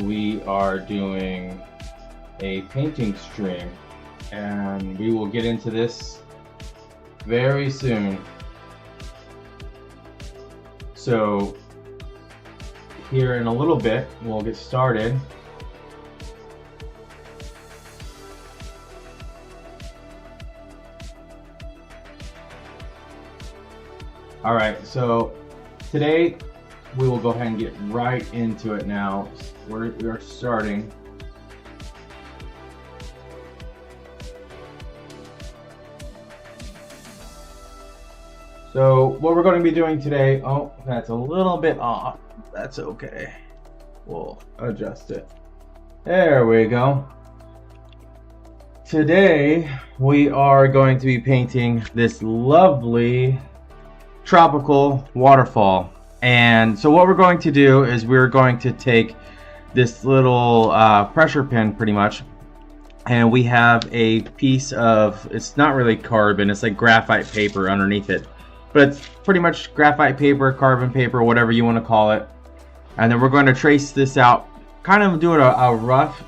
we are doing a painting stream, and we will get into this very soon. So here in a little bit we'll get started. All right, so today we will go ahead and get right into it now. We are starting. So what we're going to be doing today, oh, that's a little bit off. That's okay. We'll adjust it. There we go. Today we are going to be painting this lovely tropical waterfall. And so what we're going to do is we're going to take this little pressure pen pretty much, and we have a piece of, it's not really carbon, it's like graphite paper underneath it, but it's pretty much graphite paper, carbon paper, whatever you want to call it. And then we're going to trace this out, kind of doing a rough,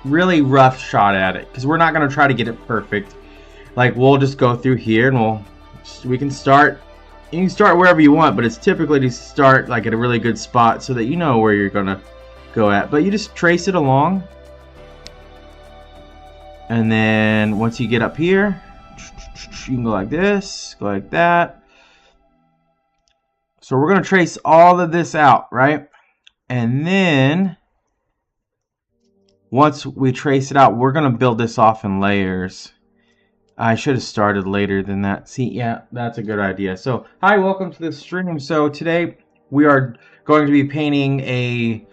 really rough shot at it, because we're not going to try to get it perfect. Like, we'll just go through here and we can start. You can start wherever you want, but it's typically to start like at a really good spot so that you know where you're gonna go at. But you just trace it along, and then once you get up here, you can go like this, go like that. So we're gonna trace all of this out, right? And then once we trace it out, we're gonna build this off in layers. I should have started later than that. See, yeah, that's a good idea. So, hi, welcome to the stream. So today we are going to be painting a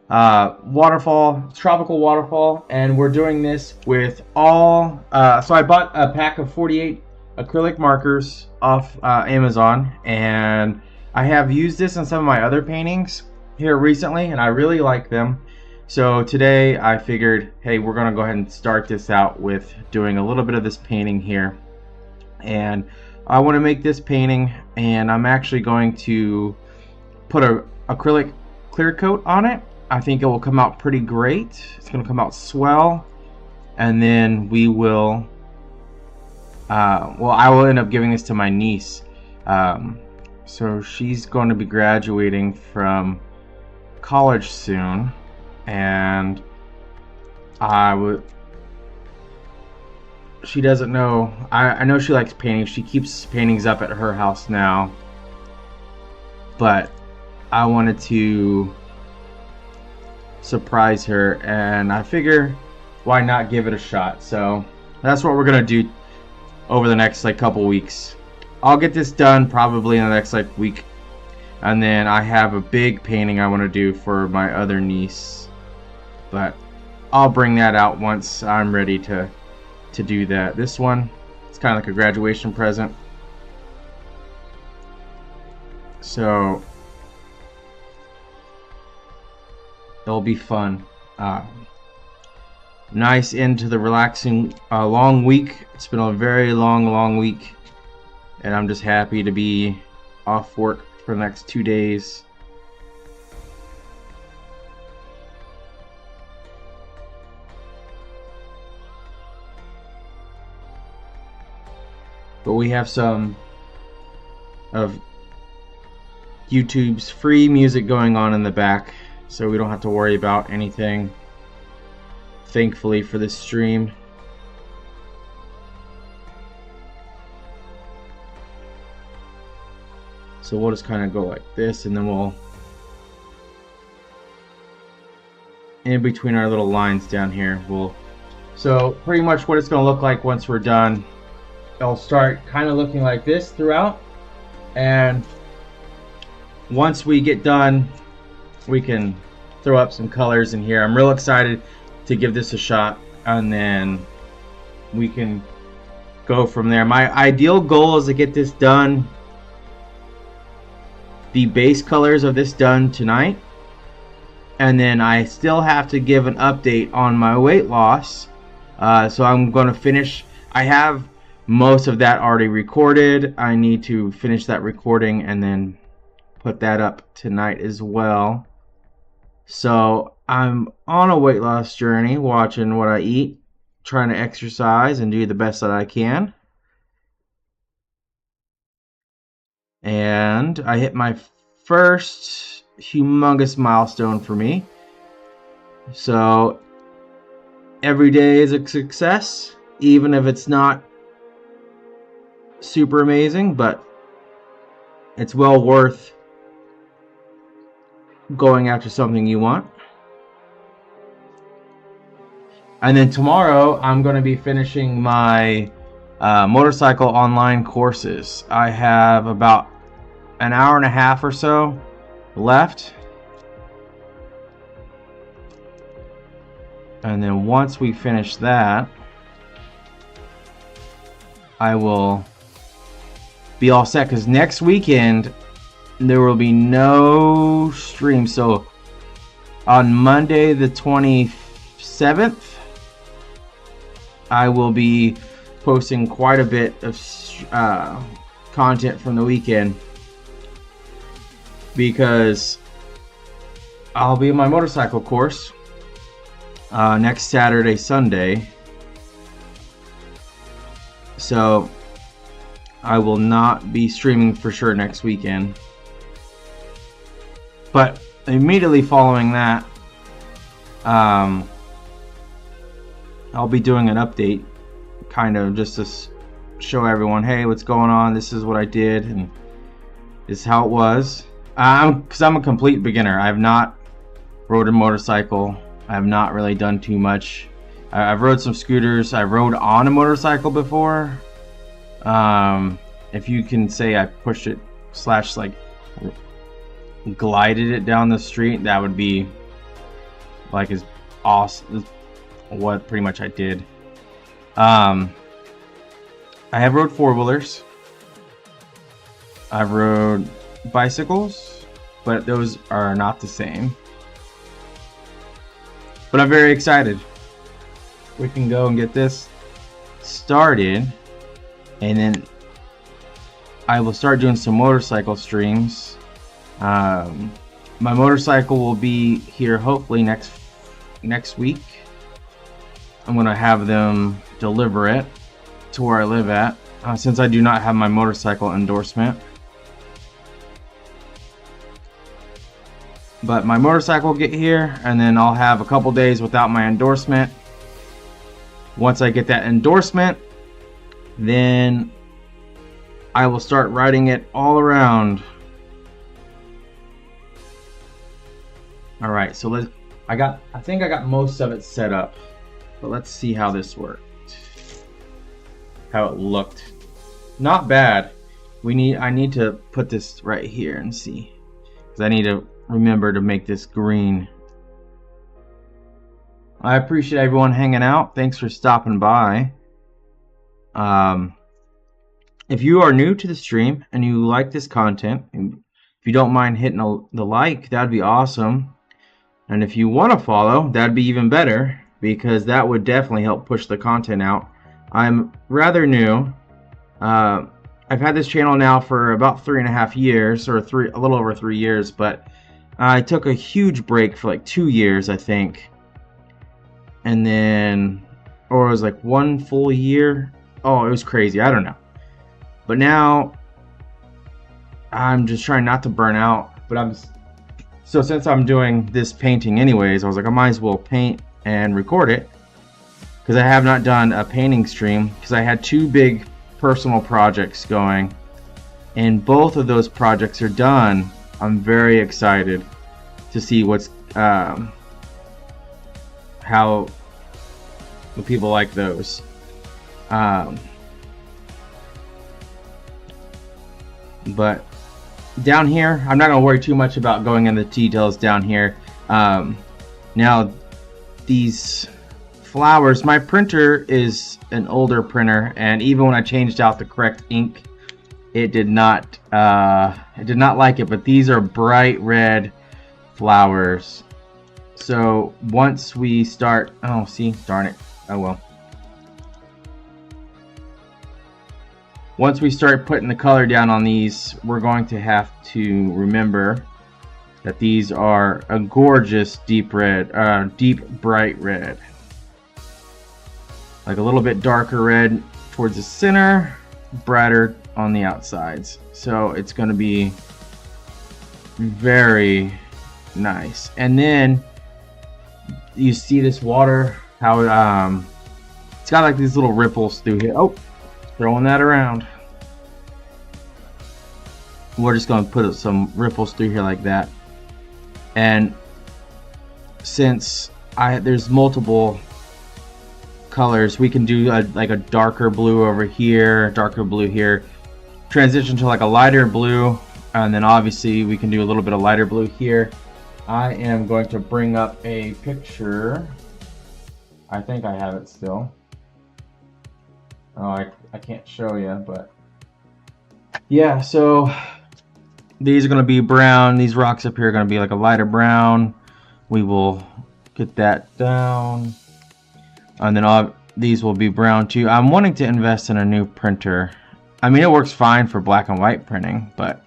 waterfall, tropical waterfall, and we're doing this with all. So I bought a pack of 48 acrylic markers off Amazon, and I have used this in some of my other paintings here recently, and I really like them. So today I figured, hey, we're gonna go ahead and start this out with doing a little bit of this painting here. And I want to make this painting, and I'm actually going to put a acrylic clear coat on it. I think it will come out pretty great. It's gonna come out swell. And then we will well, I will end up giving this to my niece. So she's going to be graduating from college soon. And she doesn't know, I know she likes painting. She keeps paintings up at her house now, but I wanted to surprise her, and I figure why not give it a shot. So that's what we're gonna do over the next couple weeks. I'll get this done probably in the next week, and then I have a big painting I want to do for my other niece. But I'll bring that out once I'm ready to do that. This one, it's kind of like a graduation present. So it'll be fun. Nice end to the relaxing long week. It's been a very long week, and I'm just happy to be off work for the next 2 days. But we have some of YouTube's free music going on in the back, so we don't have to worry about anything, thankfully, for this stream. So we'll just kind of go like this, and then we'll, in between our little lines down here, so pretty much what it's going to look like once we're done. It'll start kind of looking like this throughout, and once we get done, we can throw up some colors in here. I'm real excited to give this a shot, and then we can go from there. My ideal goal is to get this done, the base colors of this done tonight, and then I still have to give an update on my weight loss. So I'm going to finish. I have most of that already recorded. I need to finish that recording and then put that up tonight as well. So I'm on a weight loss journey, watching what I eat, trying to exercise and do the best that I can. And I hit my first humongous milestone for me. So every day is a success, even if it's not super amazing, but it's well worth going after something you want. And then tomorrow I'm going to be finishing my motorcycle online courses. I have about an hour and a half or so left. And then once we finish that, I will be all set, because next weekend there will be no stream. So on Monday the 27th, I will be posting quite a bit of content from the weekend, because I'll be in my motorcycle course next Saturday, Sunday. So I will not be streaming for sure next weekend. But immediately following that, I'll be doing an update, kind of just to show everyone, hey, what's going on? This is what I did, and this is how it was. Because I'm a complete beginner. I have not rode a motorcycle. I have not really done too much. I've rode some scooters. I rode on a motorcycle before. If you can say I pushed it / like glided it down the street, that would be like as awesome what pretty much I did. I have rode four-wheelers. I've rode bicycles, but those are not the same. But I'm very excited. We can go and get this started, and then I will start doing some motorcycle streams. My motorcycle will be here hopefully next week. I'm gonna have them deliver it to where I live at, since I do not have my motorcycle endorsement. But my motorcycle will get here, and then I'll have a couple days without my endorsement. Once I get that endorsement, then I will start riding it all around. All right, so I think I got most of it set up, but let's see how this worked. How it looked. Not bad. I need to put this right here and see, because I need to remember to make this green. I appreciate everyone hanging out. Thanks for stopping by. If you are new to the stream and you like this content, and if you don't mind hitting the like, that'd be awesome. And if you want to follow, that'd be even better, because that would definitely help push the content out. I'm rather new. I've had this channel now for about 3.5 years, or a little over 3 years, but I took a huge break for like 2 years, I think. And then, or it was like 1 full year. Oh, it was crazy. I don't know. But now I'm just trying not to burn out. So since I'm doing this painting anyways, I was like, I might as well paint and record it, because I have not done a painting stream, because I had 2 big personal projects going, and both of those projects are done. I'm very excited to see what's how the people like those. But down here, I'm not going to worry too much about going into details down here. Now, these flowers, my printer is an older printer, and even when I changed out the correct ink, it did not like it. But these are bright red flowers. So once we start, oh, see, darn it, oh well. Once we start putting the color down on these, we're going to have to remember that these are a gorgeous deep red, deep bright red. Like a little bit darker red towards the center, brighter on the outsides. So it's going to be very nice. And then you see this water, how it's got like these little ripples through here. Oh, throwing that around. We're just going to put some ripples through here like that. And since there's multiple colors, we can do like a darker blue over here, darker blue here, transition to like a lighter blue, and then obviously we can do a little bit of lighter blue here. I am going to bring up a picture. I think I have it still. Oh, I can't show you, but yeah, so these are going to be brown. These rocks up here are going to be like a lighter brown. We will get that down. And then these will be brown too. I'm wanting to invest in a new printer. I mean, it works fine for black and white printing, but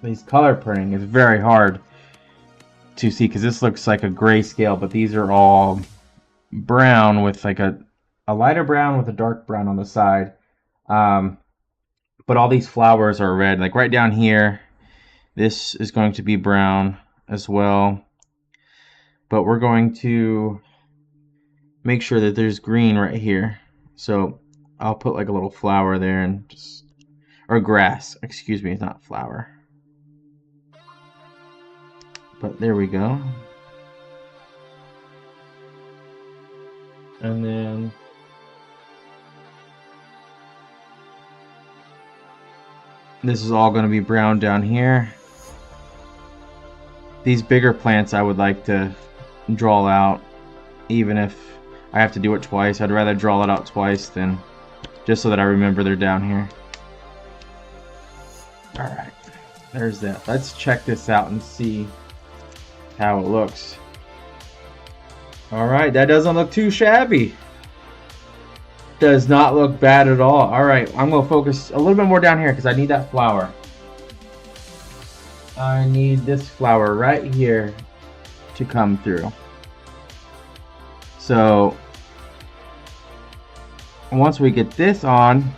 these color printing is very hard to see because this looks like a grayscale, but these are all brown with like a lighter brown with a dark brown on the side. But all these flowers are red. Like right down here, this is going to be brown as well. But we're going to make sure that there's green right here. So I'll put like a little flower there and just, or grass, excuse me, it's not flower. But there we go. And then this is all going to be brown down here. These bigger plants I would like to draw out, even if I have to do it twice. I'd rather draw it out twice than just so that I remember they're down here. Alright, there's that. Let's check this out and see how it looks. Alright, that doesn't look too shabby. Does not look bad at all. Alright, I'm going to focus a little bit more down here because I need that flower. I need this flower right here to come through. So once we get this on,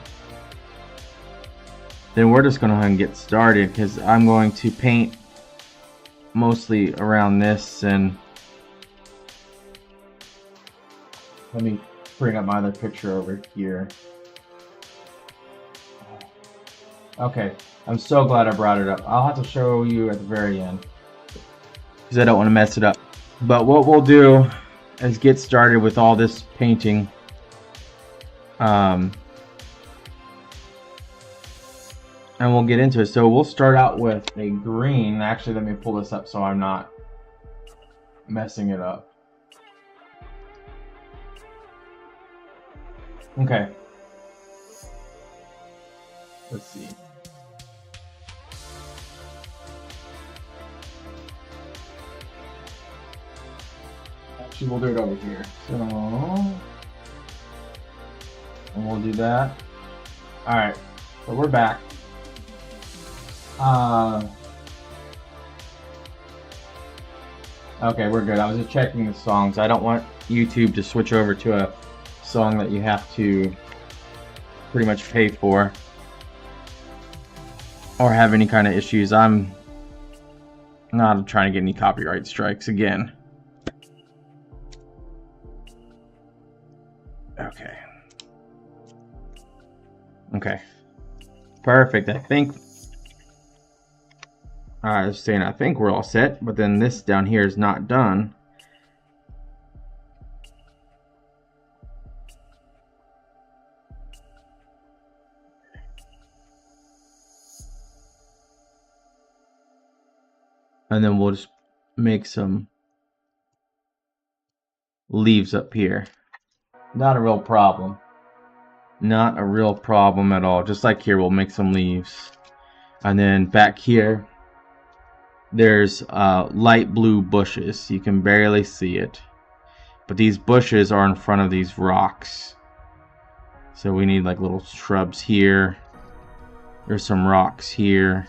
then we're just going to go ahead and get started because I'm going to paint mostly around this. And let me bring up my other picture over here. Okay, I'm so glad I brought it up. I'll have to show you at the very end because I don't want to mess it up. But what we'll do is get started with all this painting. And we'll get into it. So we'll start out with a green. Actually, let me pull this up so I'm not messing it up. Okay. Let's see. Actually, we'll do it over here. So, and we'll do that. Alright, so we're back. Okay, we're good. I was just checking the songs. I don't want YouTube to switch over to a song that you have to pretty much pay for or have any kind of issues. I'm not trying to get any copyright strikes again. Okay, perfect. I think I was saying I think we're all set, but then this down here is not done. And then we'll just make some leaves up here. Not a real problem. Not a real problem at all. Just like here, we'll make some leaves. And then back here, there's light blue bushes. You can barely see it. But these bushes are in front of these rocks. So we need like little shrubs here. There's some rocks here.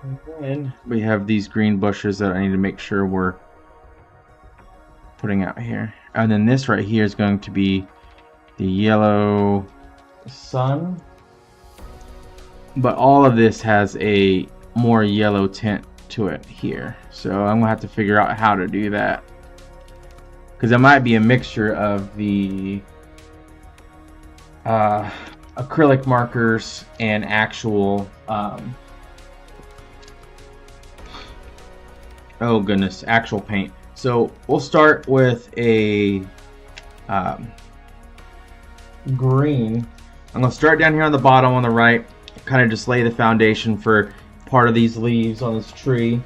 And then we have these green bushes that I need to make sure we're putting out here. And then this right here is going to be the yellow sun. But all of this has a more yellow tint to it here. So I'm gonna have to figure out how to do that. Because it might be a mixture of the acrylic markers and actual oh goodness, actual paint. So we'll start with a green. I'm gonna start down here on the bottom on the right, kind of just lay the foundation for part of these leaves on this tree,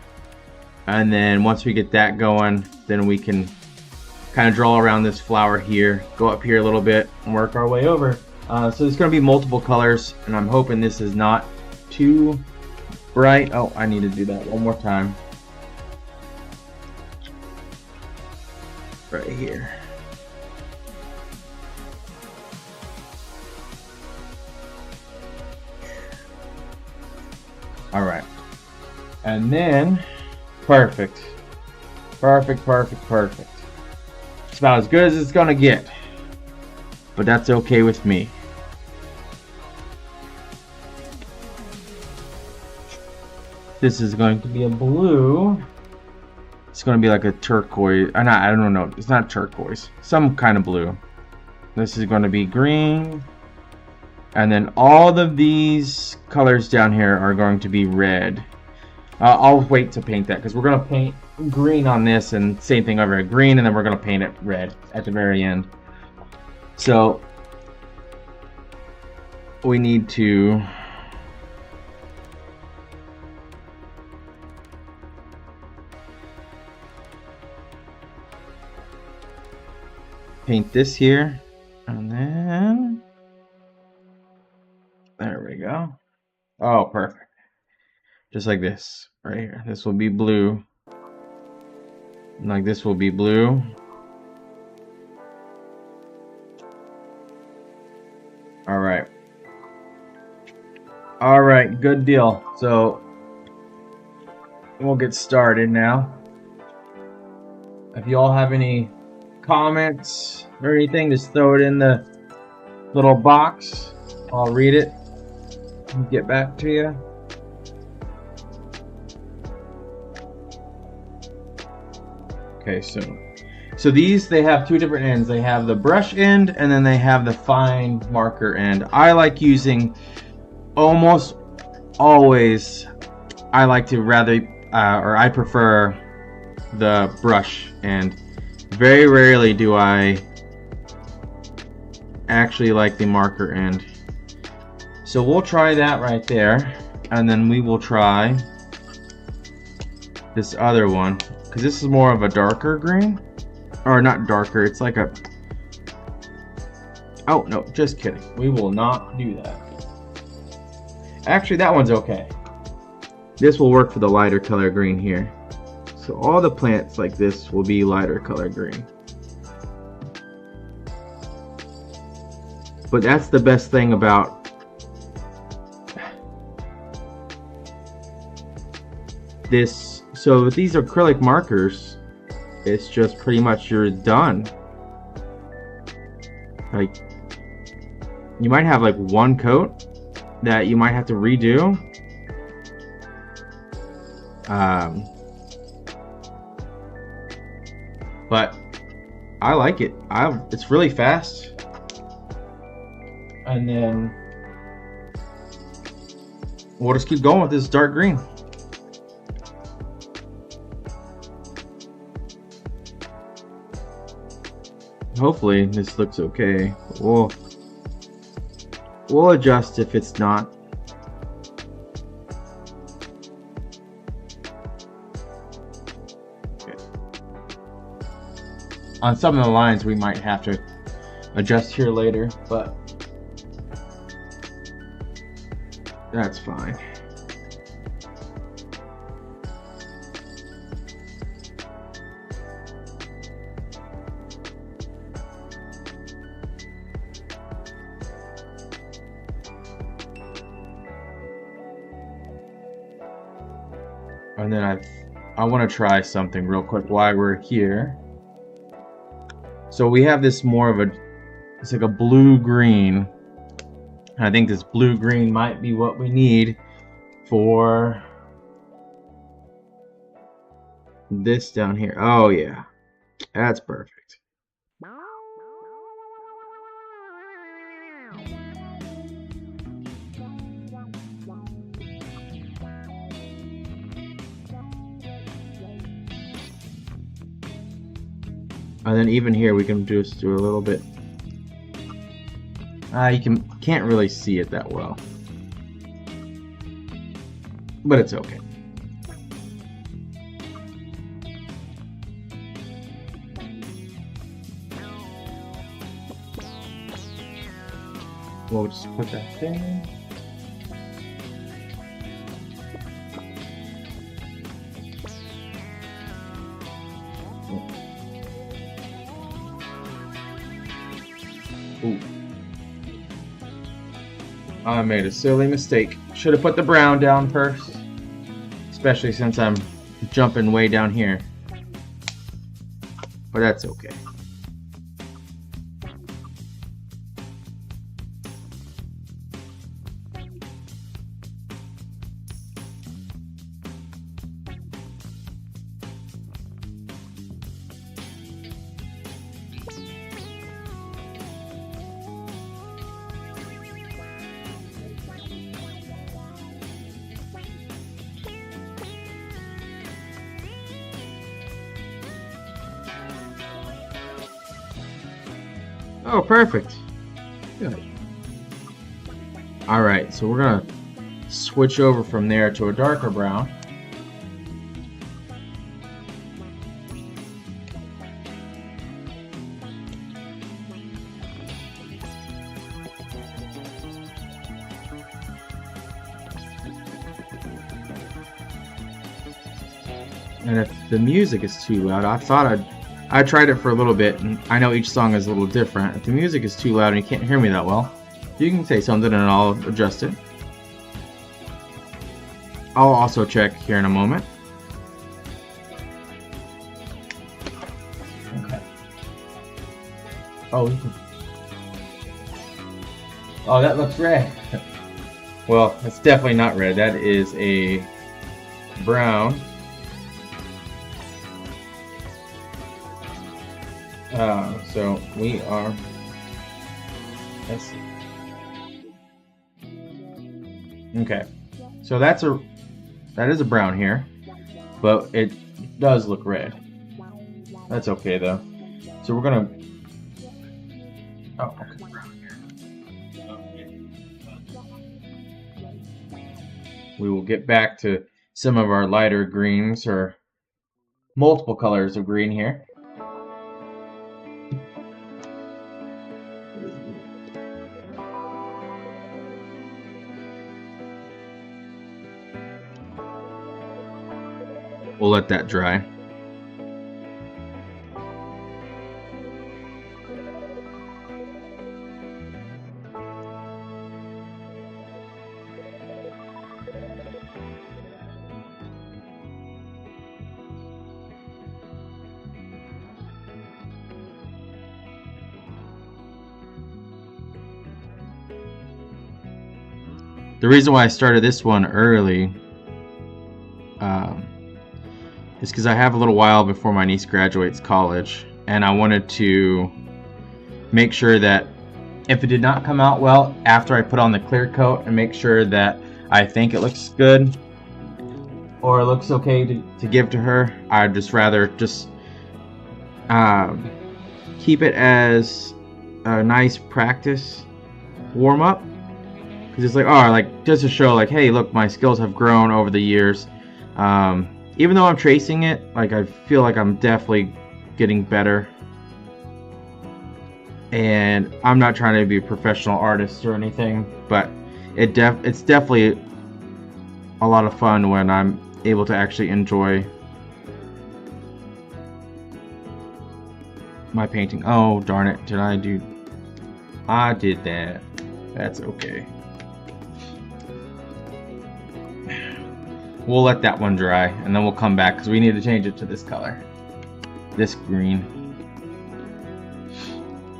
and then once we get that going, then we can kind of draw around this flower here, go up here a little bit, and work our way over. So there's going to be multiple colors, and I'm hoping this is not too bright. Oh, I need to do that one more time. Right here. All right. And then, perfect. Perfect, perfect, perfect. It's about as good as it's going to get. But that's okay with me. This is going to be a blue. It's going to be like a turquoise. I don't know. It's not turquoise. Some kind of blue. This is going to be green. And then all of these colors down here are going to be red. I'll wait to paint that because we're going to paint green on this and same thing over here. Green, and then we're going to paint it red at the very end. So we need to paint this here, and then there we go. Oh, perfect. Just like this right here. This will be blue. And like this will be blue. All right. All right, good deal. So we'll get started now. If you all have any comments or anything, just throw it in the little box. I'll read it and get back to you. Okay, so these, they have two different ends. They have the brush end and then they have the fine marker end. I like using almost always, I like to rather or I prefer the brush end. Very rarely do I actually like the marker end. So we'll try that right there, and then we will try this other one, because this is more of a darker green. Or not darker, it's like a... Oh, no, just kidding. We will not do that. Actually, that one's okay. This will work for the lighter color green here. So all the plants like this will be lighter color green. But that's the best thing about this. So with these acrylic markers, it's just pretty much you're done. Like, you might have like one coat that you might have to redo. But I like it. It's really fast. And then we'll just keep going with this dark green. Hopefully this looks okay. We'll adjust if it's not. On some of the lines we might have to adjust here later, but that's fine. And then I want to try something real quick while we're here. So we have this more of a, it's like a blue-green. And I think this blue-green might be what we need for this down here. Oh yeah, that's perfect. And then even here we can just do a little bit. You can't really see it that well, but it's okay. We'll just put that there. Ooh. I made a silly mistake. Should have put the brown down first, especially since I'm jumping way down here. But that's okay. Oh, perfect. Good. Alright, so we're gonna switch over from there to a darker brown. And if the music is too loud, I tried it for a little bit, and I know each song is a little different. If the music is too loud and you can't hear me that well, you can say something and I'll adjust it. I'll also check here in a moment. Okay. Oh, that looks red. Well, it's definitely not red. That is a brown. So we are. Let's see. Okay, so that is a brown here, but it does look red. That's okay though. So we're gonna. Oh, okay. We will get back to some of our lighter greens or multiple colors of green here. We'll let that dry. The reason why I started this one early is because I have a little while before my niece graduates college, and I wanted to make sure that if it did not come out well after I put on the clear coat, and make sure that I think it looks good or it looks okay to give to her, I'd just rather just keep it as a nice practice warm-up, because it's like, oh, like just to show like, hey, look, my skills have grown over the years. Even though I'm tracing it, like I feel like I'm definitely getting better, and I'm not trying to be a professional artist or anything, but it's definitely a lot of fun when I'm able to actually enjoy my painting. Oh darn it, I did that. That's okay. we'll let that one dry, and then we'll come back because we need to change it to this color, this green.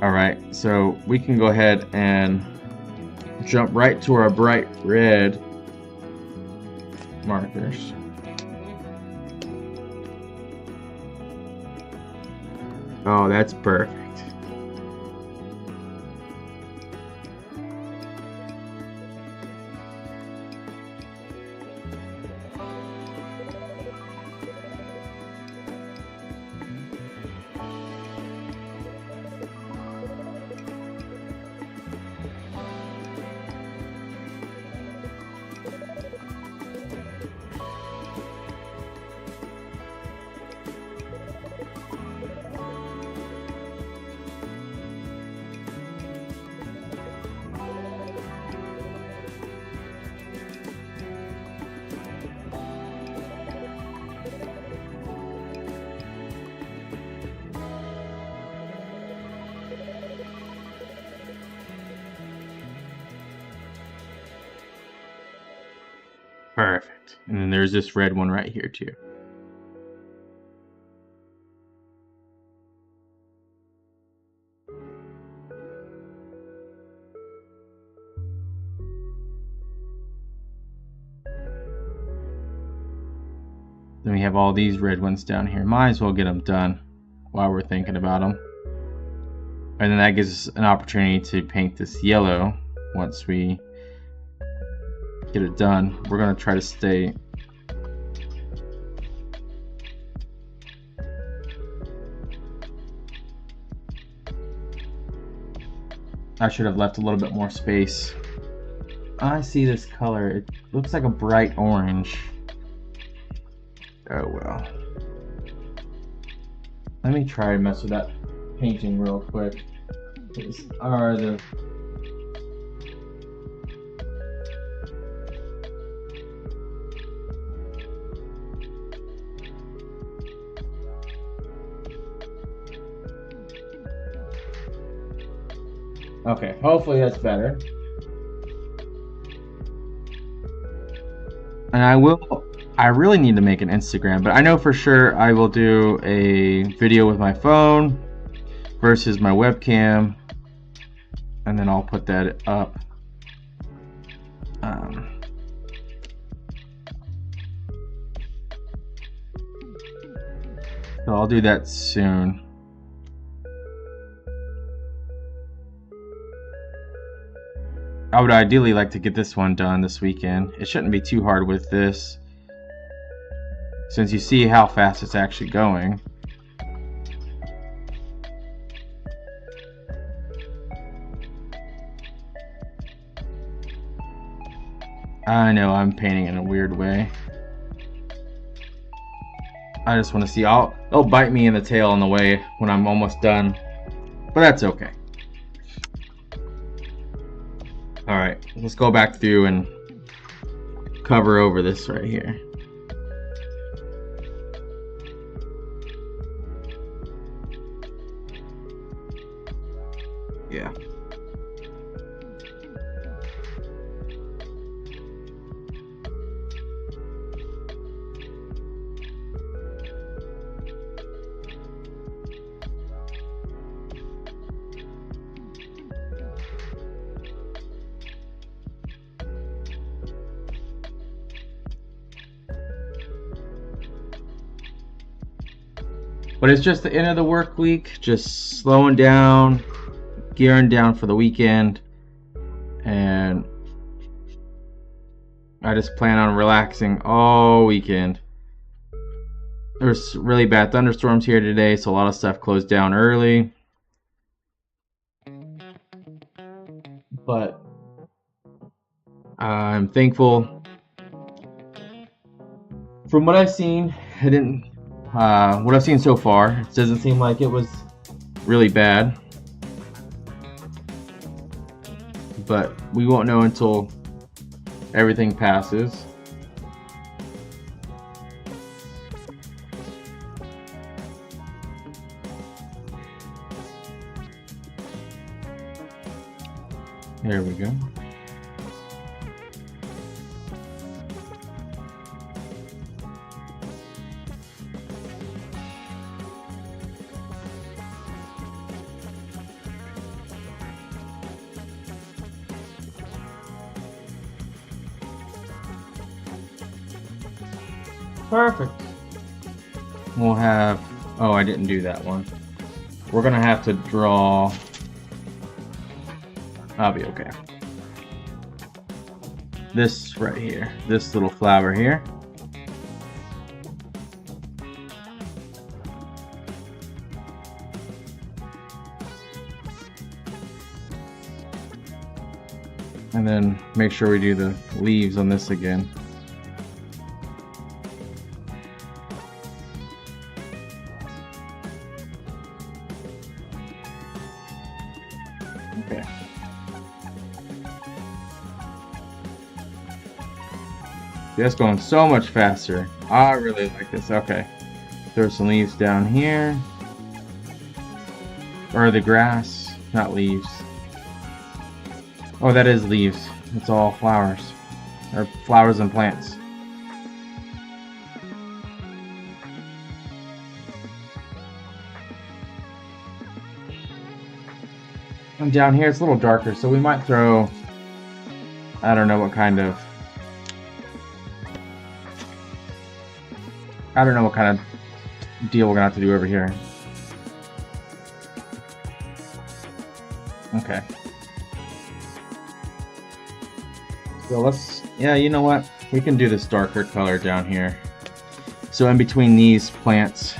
Alright, so we can go ahead and jump right to our bright red markers. Oh, that's perfect. Perfect. And then there's this red one right here too. Then we have all these red ones down here. Might as well get them done while we're thinking about them. And then that gives us an opportunity to paint this yellow once we get it done. We're going to try to stay I should have left a little bit more space. I see this color. It looks like a bright orange. Oh well. Let me try and mess with that painting real quick. These are the okay, hopefully that's better. And I really need to make an Instagram, but I know for sure I will do a video with my phone versus my webcam, and then I'll put that up. So I'll do that soon. I would ideally like to get this one done this weekend. It shouldn't be too hard with this, since you see how fast it's actually going. I know I'm painting in a weird way. I just want to see, it'll bite me in the tail on the way when I'm almost done, but that's okay. Alright, let's go back through and cover over this right here. Yeah. But it's just the end of the work week, just slowing down, gearing down for the weekend, and I just plan on relaxing all weekend. There's really bad thunderstorms here today, so a lot of stuff closed down early. But I'm thankful. From what I've seen, what I've seen so far, it doesn't seem like it was really bad, but we won't know until everything passes. There we go. Perfect. We'll have, oh, I didn't do that one. We're gonna have to draw, I'll be okay. This right here, this little flower here. And then make sure we do the leaves on this again. Okay. That's going so much faster. I really like this. Okay. Throw some leaves down here. Or the grass, not leaves. Oh, that is leaves. It's all flowers. Or flowers and plants. And down here it's a little darker, so we might throw, I don't know what kind of deal we're gonna have to do over here. Okay. So let's, yeah, you know what? We can do this darker color down here. So in between these plants.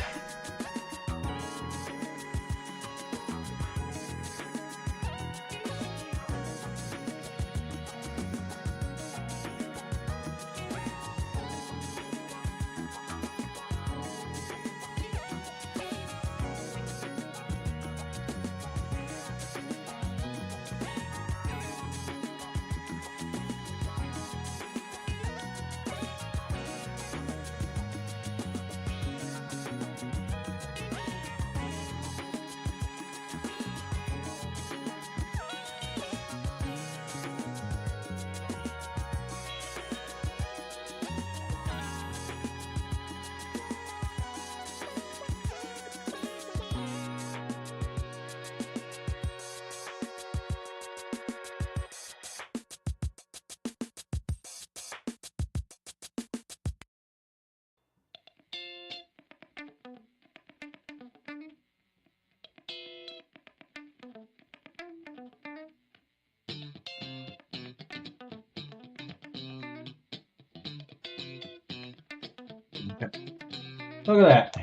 Okay. Look at that.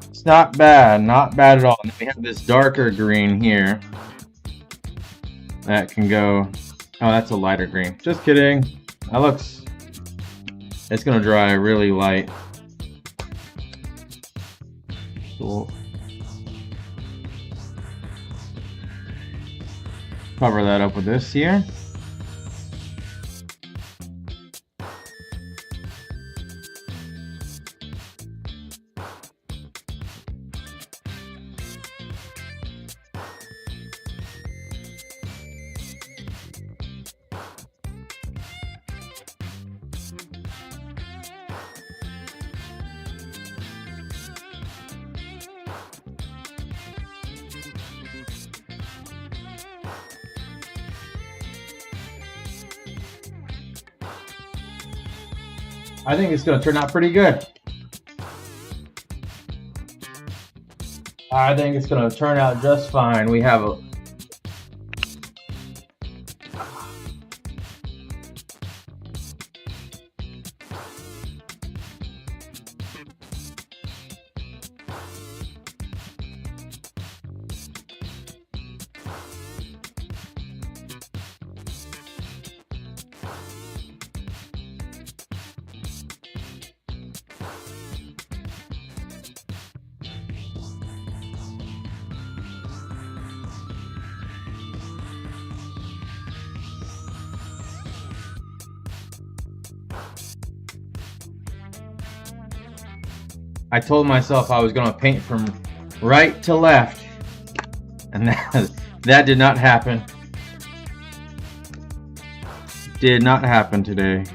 It's not bad, not bad at all. And then we have this darker green here that can go. Oh, that's a lighter green. Just kidding. That looks. It's gonna dry really light. Cool. Cover that up with this here. I think it's going to turn out pretty good. I think it's going to turn out just fine. We have a I told myself I was going to paint from right to left, and that did not happen. Did not happen today.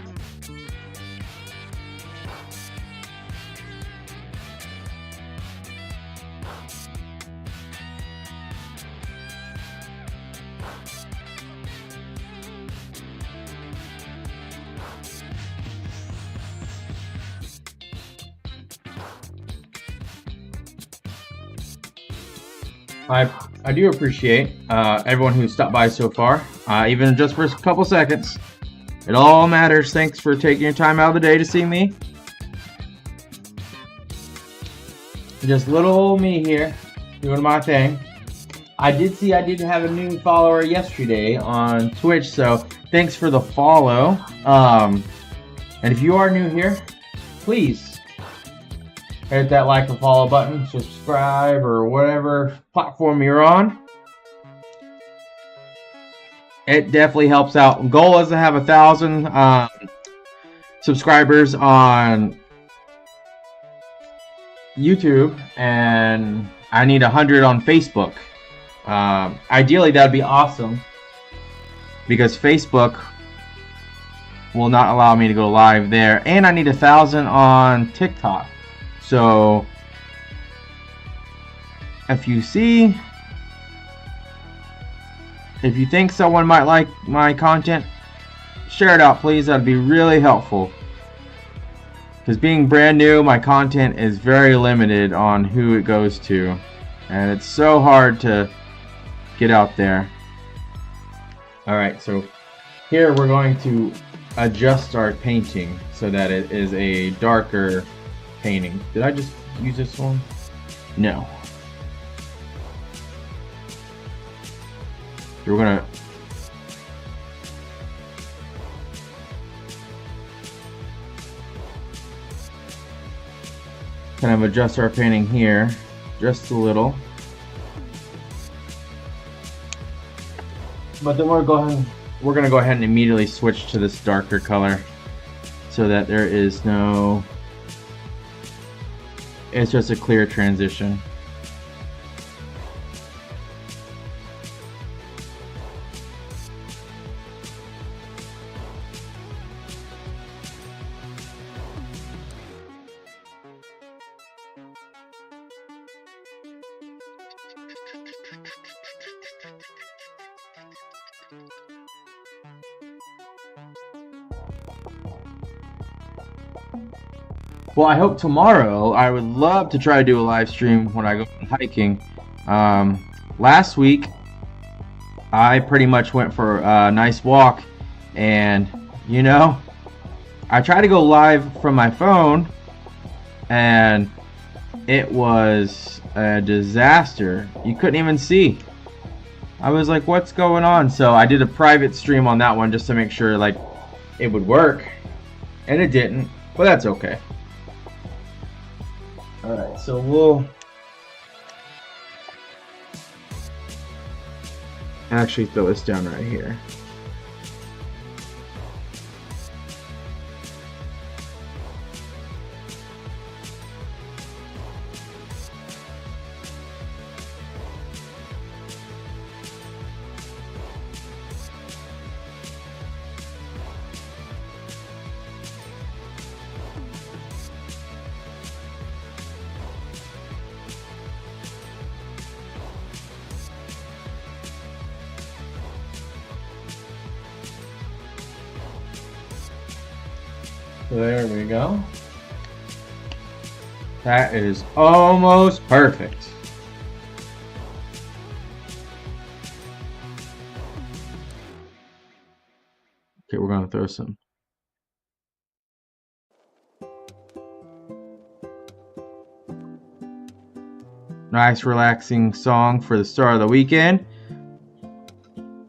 I do appreciate everyone who stopped by so far, even just for a couple seconds. It all matters. Thanks for taking your time out of the day to see me. Just little old me here, doing my thing. I did see I did have a new follower yesterday on Twitch, so thanks for the follow. And if you are new here, please hit that like and follow button, subscribe, or whatever platform you're on. It definitely helps out. Goal is to have 1,000 subscribers on YouTube, and I need 100 on Facebook. Ideally, that'd be awesome, because Facebook will not allow me to go live there, and I need 1,000 on TikTok. So if you think someone might like my content, share it out, please. That'd be really helpful, because being brand new, my content is very limited on who it goes to, and it's so hard to get out there. Alright, so here we're going to adjust our painting so that it is a darker painting. Did I just use this one? No. We're gonna kind of adjust our painting here just a little. But then we're gonna go ahead and immediately switch to this darker color so that there is no, it's just a clear transition. Well, I hope tomorrow. I would love to try to do a live stream when I go hiking. Last week, I pretty much went for a nice walk, and you know, I tried to go live from my phone, and it was a disaster. You couldn't even see. I was like, what's going on? So I did a private stream on that one just to make sure like it would work, and it didn't, but that's okay. Alright, so we'll actually throw this down right here. There we go. That is almost perfect. Okay, we're gonna throw some. Nice relaxing song for the start of the weekend.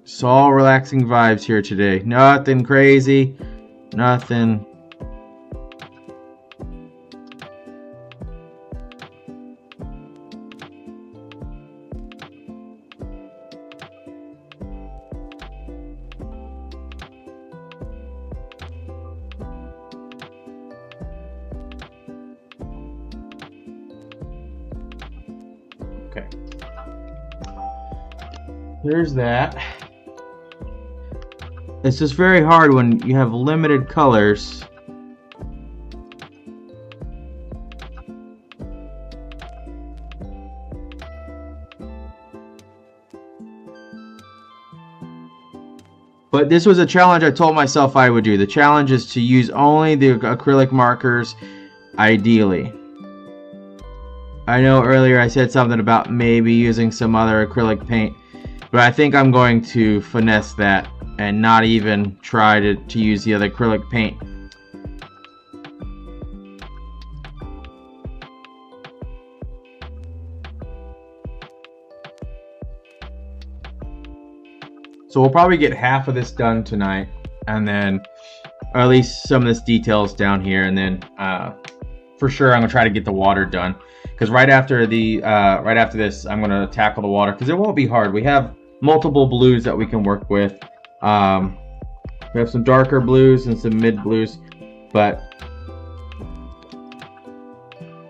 It's all relaxing vibes here today. Nothing crazy, nothing. Okay. There's that. It's just very hard when you have limited colors. But this was a challenge I told myself I would do. The challenge is to use only the acrylic markers, ideally. I know earlier I said something about maybe using some other acrylic paint, but I think I'm going to finesse that and not even try to use the other acrylic paint. So we'll probably get half of this done tonight, and then, or at least some of this details down here, and then for sure I'm gonna try to get the water done, because right after this I'm gonna tackle the water, because it won't be hard. We have multiple blues that we can work with. We have some darker blues and some mid blues, but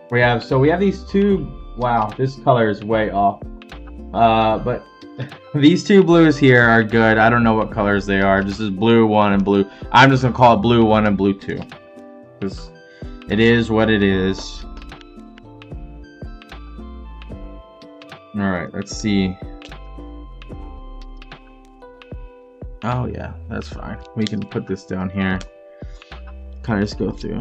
we have these two. Wow, this color is way off, but these two blues here are good. I don't know what colors they are. This is blue 1 and blue. I'm just gonna call it blue 1 and blue 2, because it is what it is. Alright, let's see. Oh yeah, that's fine. We can put this down here. Kind of just go through.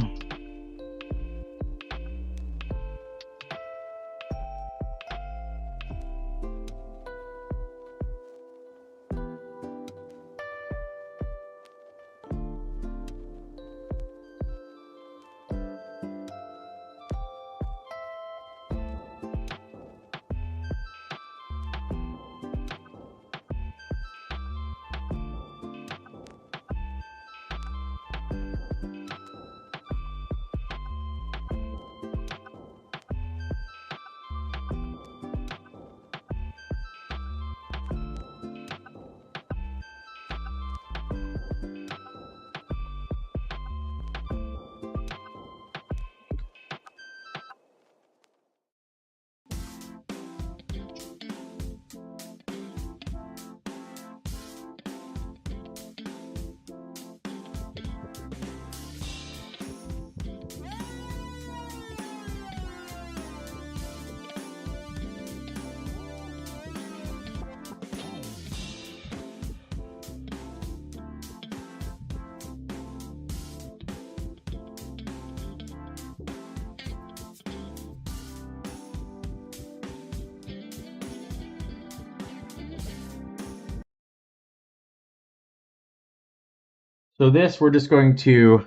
So this, we're just going to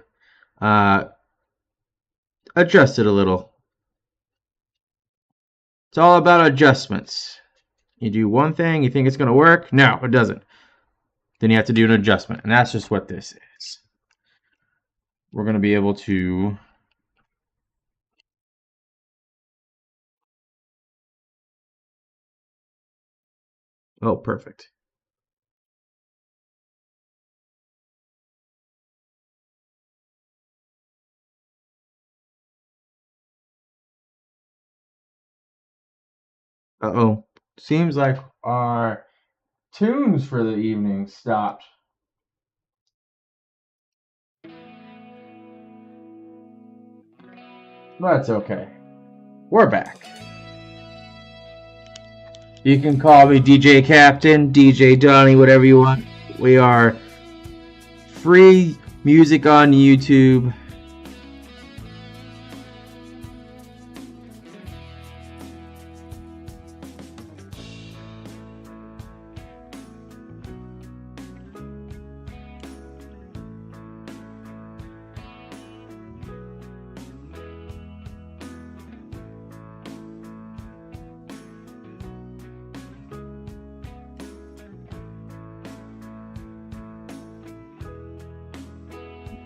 adjust it a little. It's all about adjustments. You do one thing, you think it's going to work. No, it doesn't. Then you have to do an adjustment. And that's just what this is. We're going to be able to... Oh, perfect. Uh-oh. Seems like our tunes for the evening stopped. That's okay. We're back. You can call me DJ Captain, DJ Donnie, whatever you want. We are free music on YouTube.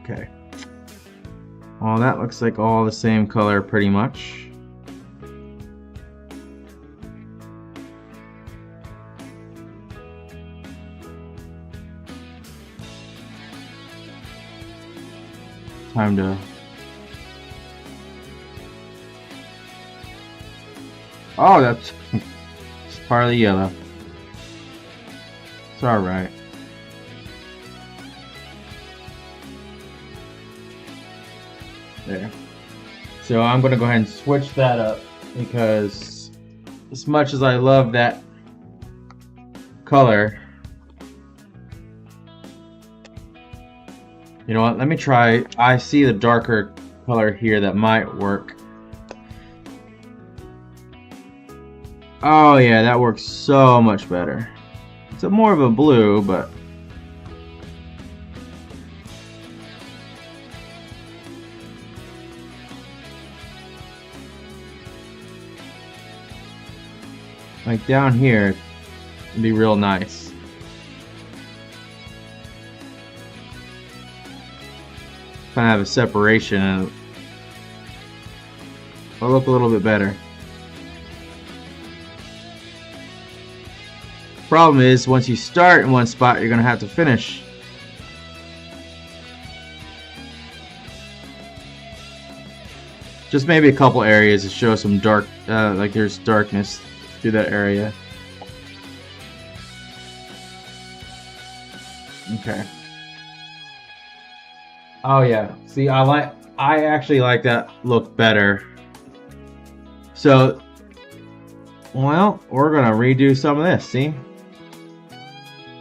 Okay. Well, that looks like all the same color pretty much. Time to... Oh, that's it's part of the yellow. It's alright. There. So I'm going to go ahead and switch that up, because as much as I love that color, you know what, let me try. I see the darker color here that might work. Oh yeah, that works so much better. It's more of a blue, but like down here, it'd be real nice. Kind of have a separation and it'll look a little bit better. Problem is, once you start in one spot, you're gonna have to finish. Just maybe a couple areas to show some dark, like there's darkness through that area. Okay. Oh yeah. See, I actually like that look better. So, well, we're gonna redo some of this. See.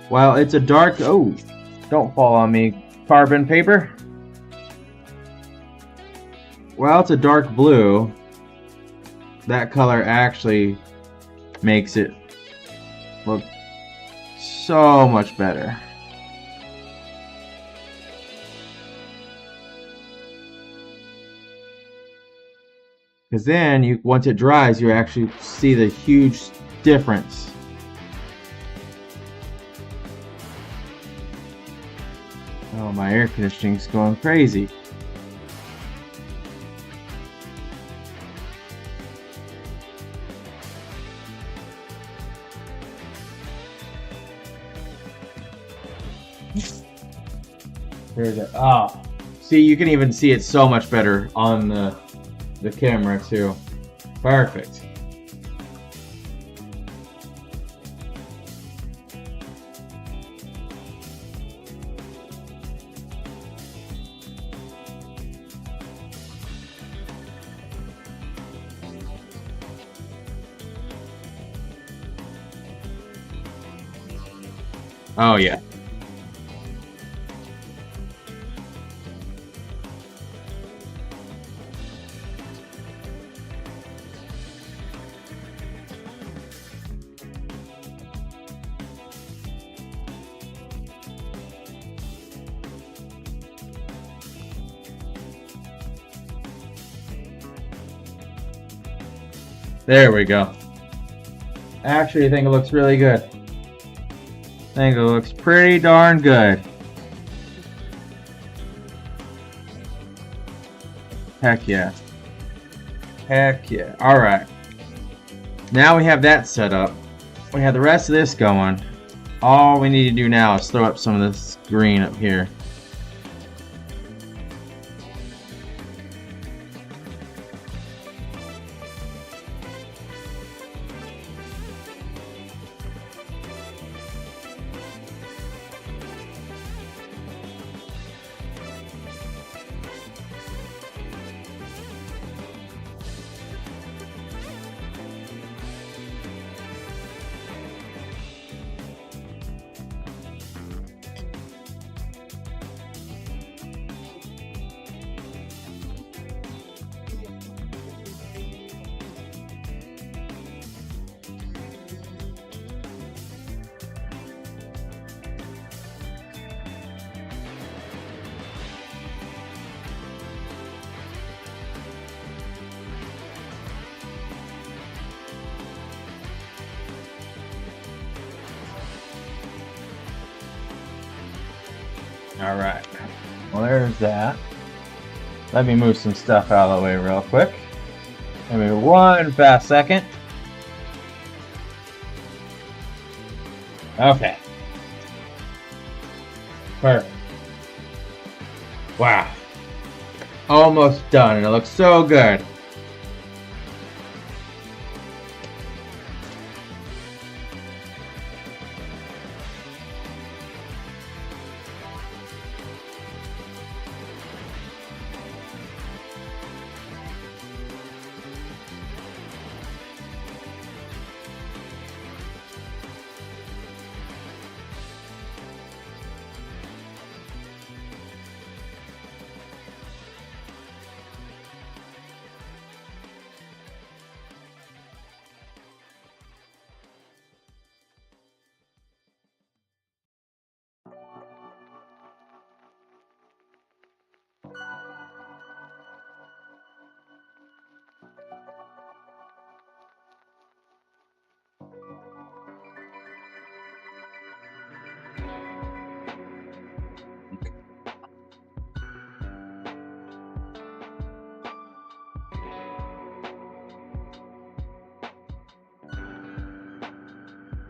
Well, it's a dark. Oh, don't fall on me, carbon paper. Well, it's a dark blue. That color actually makes it look so much better. Because then, once it dries, you actually see the huge difference. Oh, my air conditioning's going crazy. There's a, oh, see, you can even see it so much better on the camera too. Perfect. Oh yeah. There we go. Actually, I think it looks really good. I think it looks pretty darn good. Heck yeah. Heck yeah. Alright. Now we have that set up. We have the rest of this going. All we need to do now is throw up some of this green up here. Alright, well there's that. Let me move some stuff out of the way real quick. Give me one fast second. Okay. Perfect. Wow. Almost done, and it looks so good.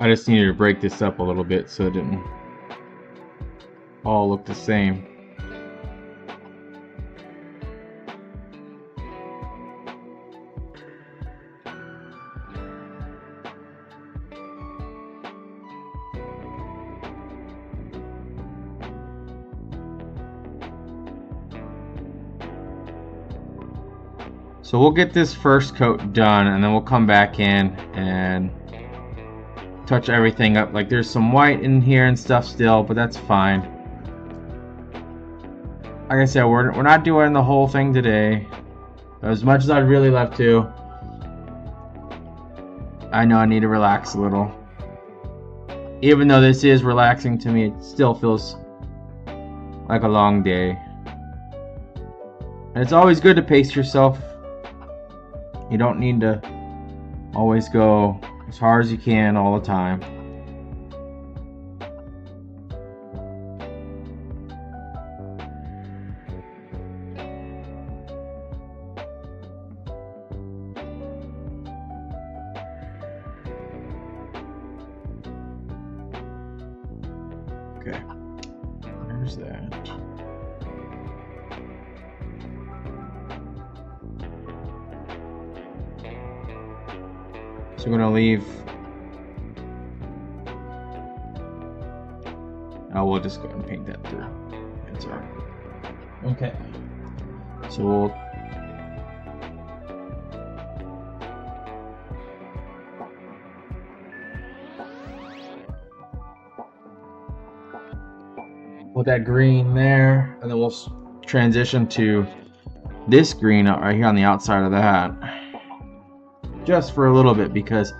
I just needed to break this up a little bit so it didn't all look the same. So we'll get this first coat done, and then we'll come back in and touch everything up. Like, there's some white in here and stuff still, but that's fine. Like I said, we're not doing the whole thing today, as much as I'd really love to. I know I need to relax a little. Even though this is relaxing to me, it still feels like a long day. And it's always good to pace yourself. You don't need to always go as hard as you can all the time. Okay, there's that. So we're gonna leave. Oh, we'll just go ahead and paint that through. That's all right. Okay. So we'll. Put that green there, and then we'll transition to this green right here on the outside of the hat. Just for a little bit, because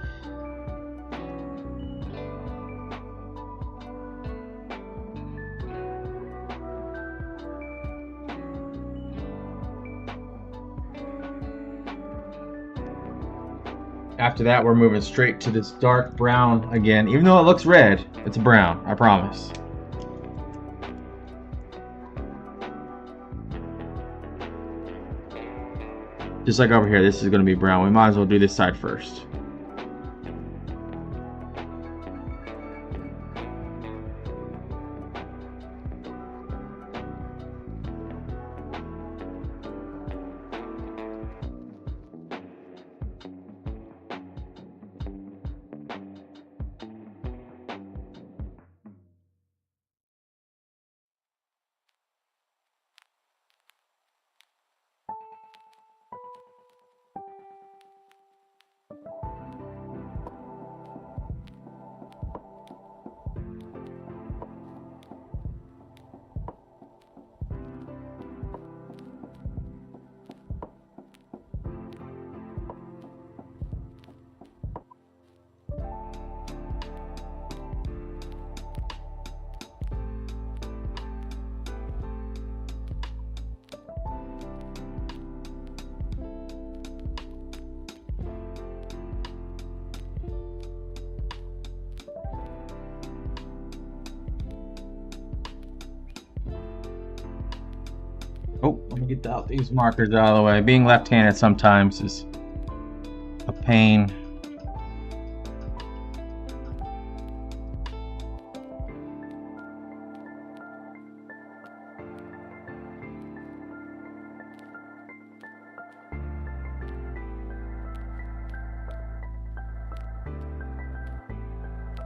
after that we're moving straight to this dark brown again. Even though it looks red, it's brown, I promise. Just like over here, this is going to be brown. We might as well do this side first. Oh, let me get out these markers out of the way. Being left-handed sometimes is a pain.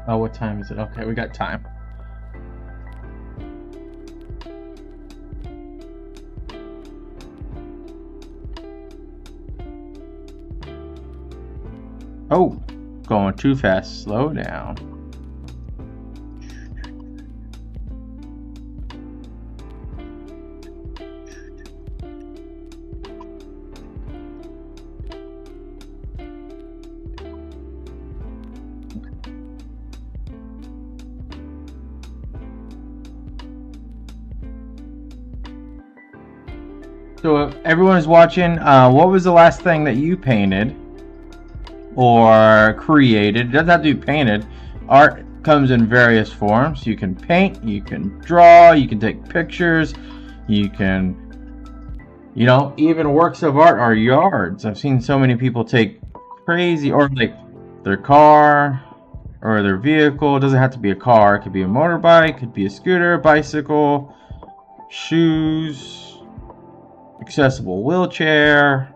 Oh, what time is it? Okay, we got time. Oh, going too fast. Slow down. So if everyone is watching, what was the last thing that you painted or created? It doesn't have to be painted. Art comes in various forms. You can paint, you can draw, you can take pictures, you can, you know, even works of art are yards. I've seen so many people take crazy, or like their car or their vehicle. It doesn't have to be a car. It could be a motorbike, it could be a scooter, bicycle, shoes, accessible wheelchair,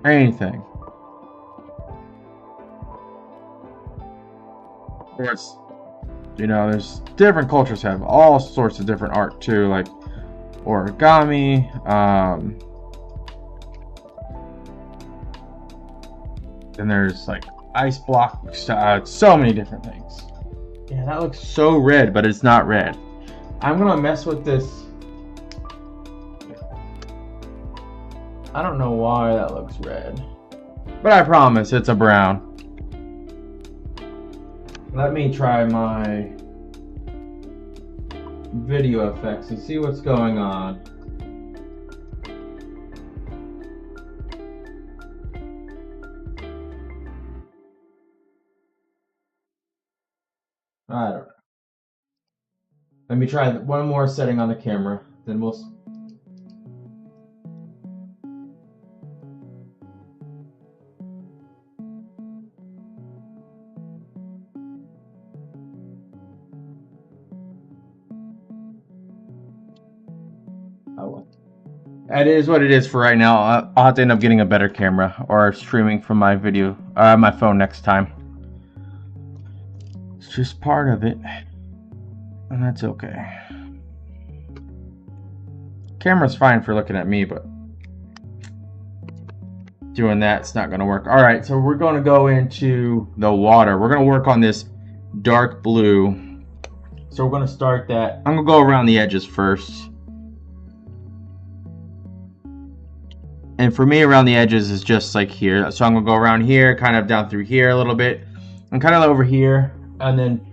anything. Or it's, you know, there's different cultures have all sorts of different art too, like origami, and there's like ice block, so many different things. Yeah, that looks so red, but it's not red. I'm gonna mess with this. I don't know why that looks red, but I promise it's a brown. Let me try my video effects and see what's going on. I don't know. Let me try one more setting on the camera, then we'll. Oh, that is what it is for right now. I'll have to end up getting a better camera or streaming from my video, my phone next time. It's just part of it, and that's okay. Camera's fine for looking at me, but doing that's not gonna work. All right, so we're gonna go into the water. We're gonna work on this dark blue. So we're gonna start that. I'm gonna go around the edges first. And for me, around the edges is just like here. So I'm gonna go around here, kind of down through here a little bit, and kind of over here, and then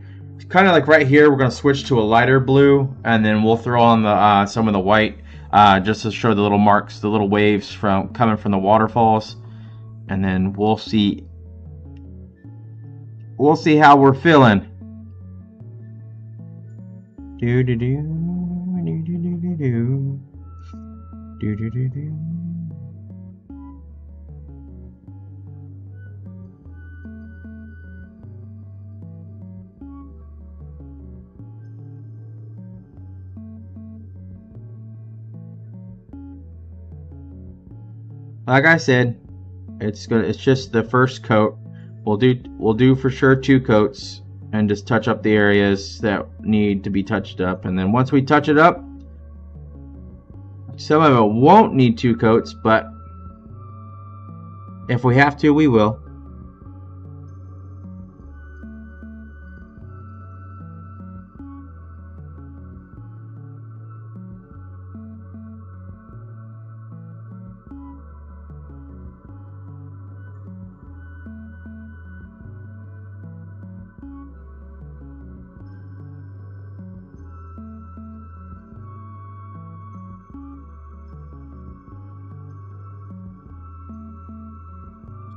kind of like right here, we're gonna switch to a lighter blue, and then we'll throw on the some of the white, just to show the little marks, the little waves from coming from the waterfalls, and then we'll see how we're feeling. Do do do do do do do do do do do. Like I said, it's just the first coat. We'll do for sure 2 coats and just touch up the areas that need to be touched up. And then once we touch it up, some of it won't need 2 coats, but if we have to, we will.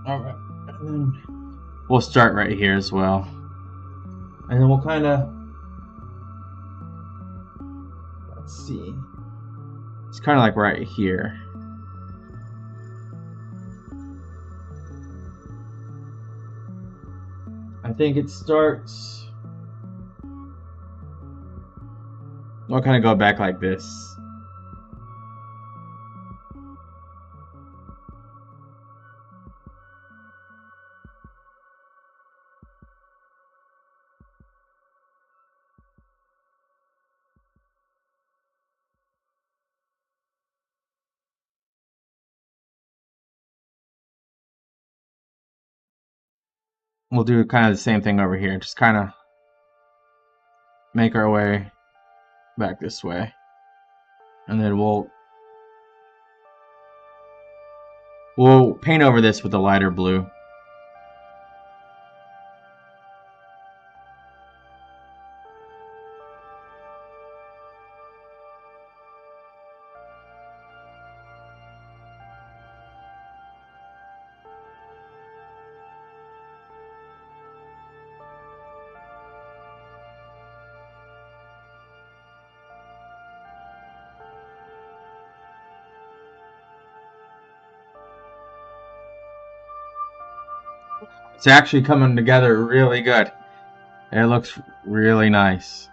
Alright, and then we'll start right here as well. And then we'll kind of, let's see, it's kind of like right here. I think it starts, we'll kind of go back like this. We'll do kind of the same thing over here, just kind of make our way back this way, and then we'll paint over this with a lighter blue. It's actually coming together really good. It looks really nice.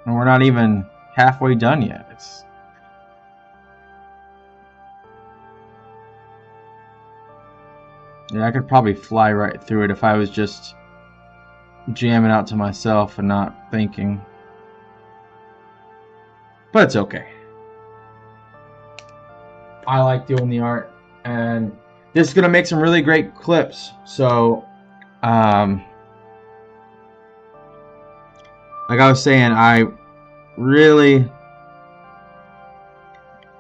And we're not even halfway done yet. Yeah, I could probably fly right through it if I was just jamming out to myself and not thinking. But it's okay. I like doing the art, and this is gonna make some really great clips. So, like I was saying, I really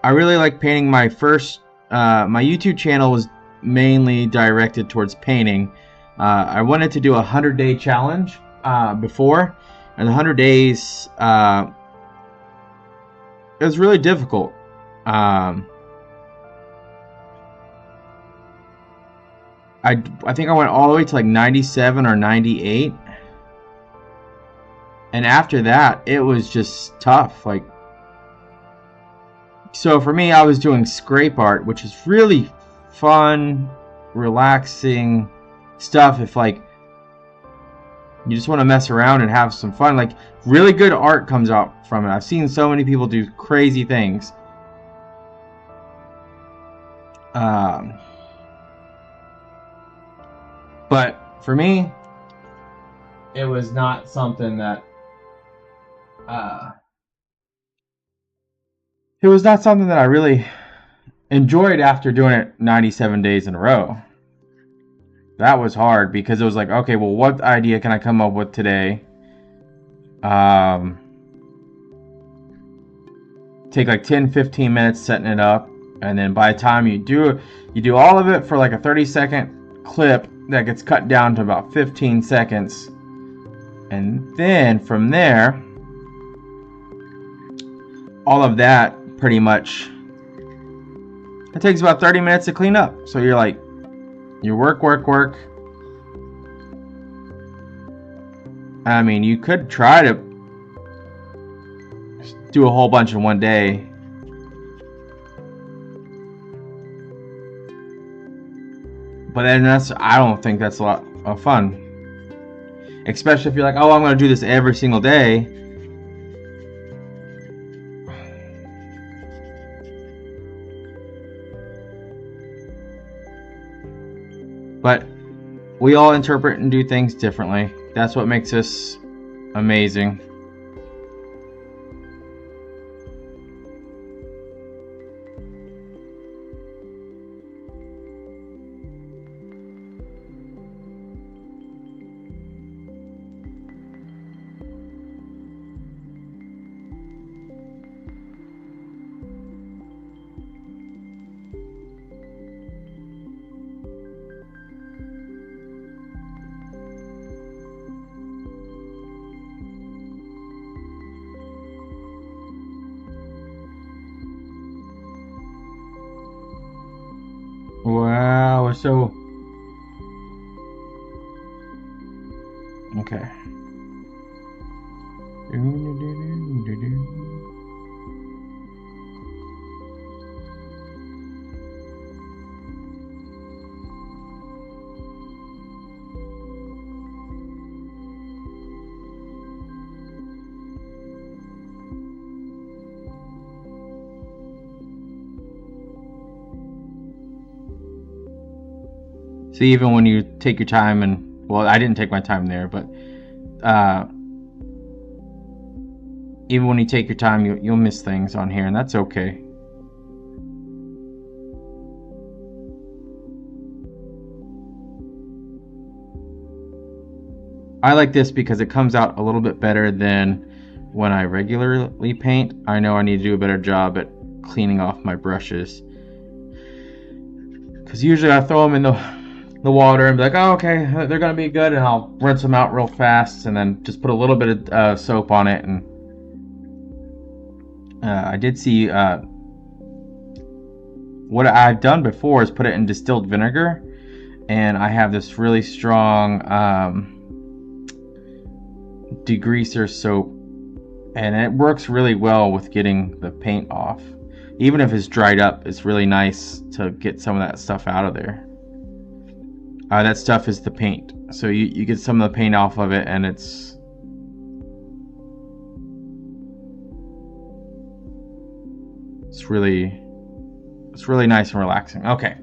like painting. My YouTube channel was mainly directed towards painting. I wanted to do a 100-day challenge before, and the 100 days it was really difficult. I think I went all the way to like 97 or 98, and after that it was just tough. Like, so for me, I was doing scrape art, which is really fun, relaxing stuff if like you just want to mess around and have some fun. Like, really good art comes out from it. I've seen so many people do crazy things. But for me, it was not something that I really enjoyed after doing it 97 days in a row. That was hard because it was like, okay, well, what idea can I come up with today? Take like 10-15 minutes setting it up, and then by the time you do all of it for like a 30-second clip that gets cut down to about 15 seconds. And then from there, all of that pretty much, it takes about 30 minutes to clean up. So you're like, you work. I mean, you could try to do a whole bunch in one day. But then I don't think that's a lot of fun. Especially if you're like, oh, I'm going to do this every single day. But we all interpret and do things differently. That's what makes us amazing. Wow, so okay. See, even when you take your time, and well, I didn't take my time there, but even when you take your time, you'll miss things on here, and that's okay. I like this because it comes out a little bit better than when I regularly paint. I know I need to do a better job at cleaning off my brushes, because usually I throw them in the water and be like, oh, okay, they're gonna be good, and I'll rinse them out real fast and then just put a little bit of soap on it. And I did see what I've done before is put it in distilled vinegar, and I have this really strong degreaser soap, and it works really well with getting the paint off. even if it's dried up, it's really nice to get some of that stuff out of there. That stuff is the paint, so you get some of the paint off of it, and it's really nice and relaxing. Okay,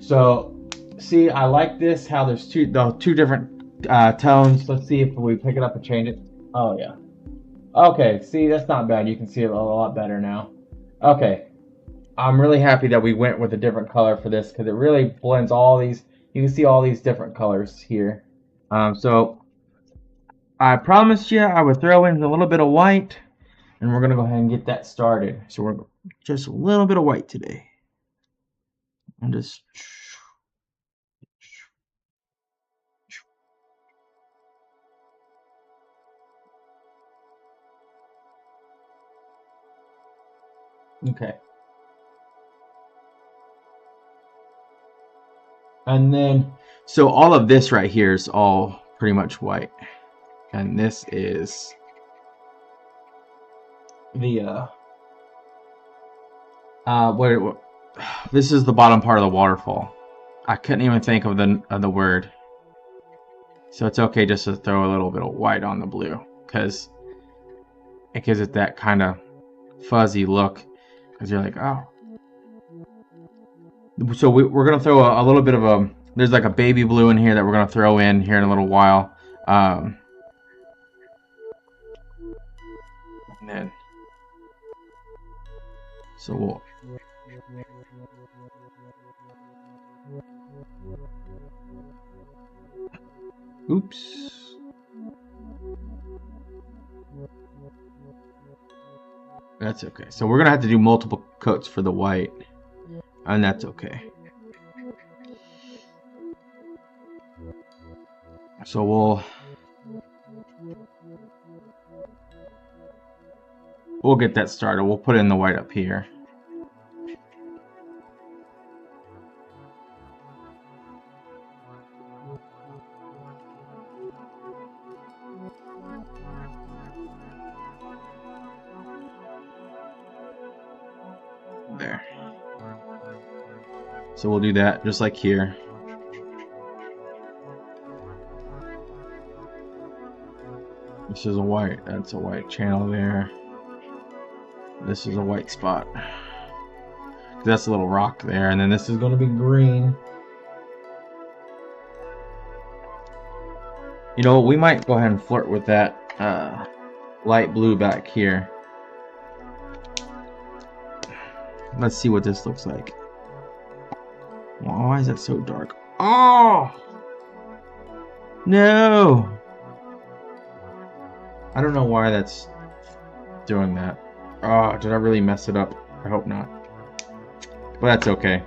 so see, I like this, how there's two different tones. Let's see if we pick it up and change it. Oh yeah. Okay, see, that's not bad. You can see it a lot better now. Okay, I'm really happy that we went with a different color for this, because it really blends all these. You can see all these different colors here. So I promised you I would throw in a little bit of white, and we're gonna go ahead and get that started. So we're just a little bit of white today. And just okay. And then, so all of this right here is all pretty much white. And this is the this is the bottom part of the waterfall. I couldn't even think of the word. So it's okay just to throw a little bit of white on the blue, because it gives it that kind of fuzzy look, because you're like, oh. So we're gonna throw a little bit of there's like a baby blue in here that we're gonna throw in here in a little while. And then, so we'll. Oops. That's okay. So we're gonna have to do multiple coats for the white, and that's okay. So we'll get that started. We'll put in the white up here. There. So we'll do that just like here. This is a white, that's a white channel there. This is a white spot. That's a little rock there, and then this is going to be green. You know, we might go ahead and flirt with that light blue back here. Let's see what this looks like. Why is that so dark? Oh! No! I don't know why that's doing that. Oh, did I really mess it up? I hope not. But that's okay.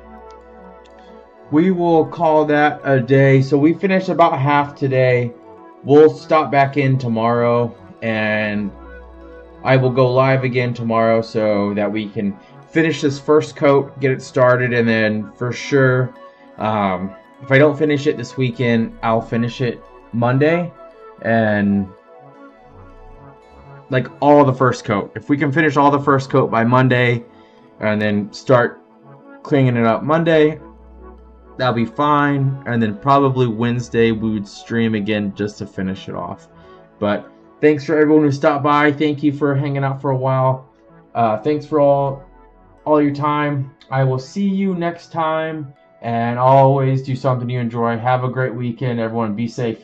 We will call that a day. So we finished about half today. We'll stop back in tomorrow, and I will go live again tomorrow so that we can finish this first coat, get it started, and then for sure, if I don't finish it this weekend, I'll finish it Monday, and like all the first coat. If we can finish all the first coat by Monday and then start cleaning it up Monday, that'll be fine. And then probably Wednesday we would stream again just to finish it off. But thanks for everyone who stopped by. Thank you for hanging out for a while. Thanks for all your time. I will see you next time, and always do something you enjoy. Have a great weekend, everyone. Be safe.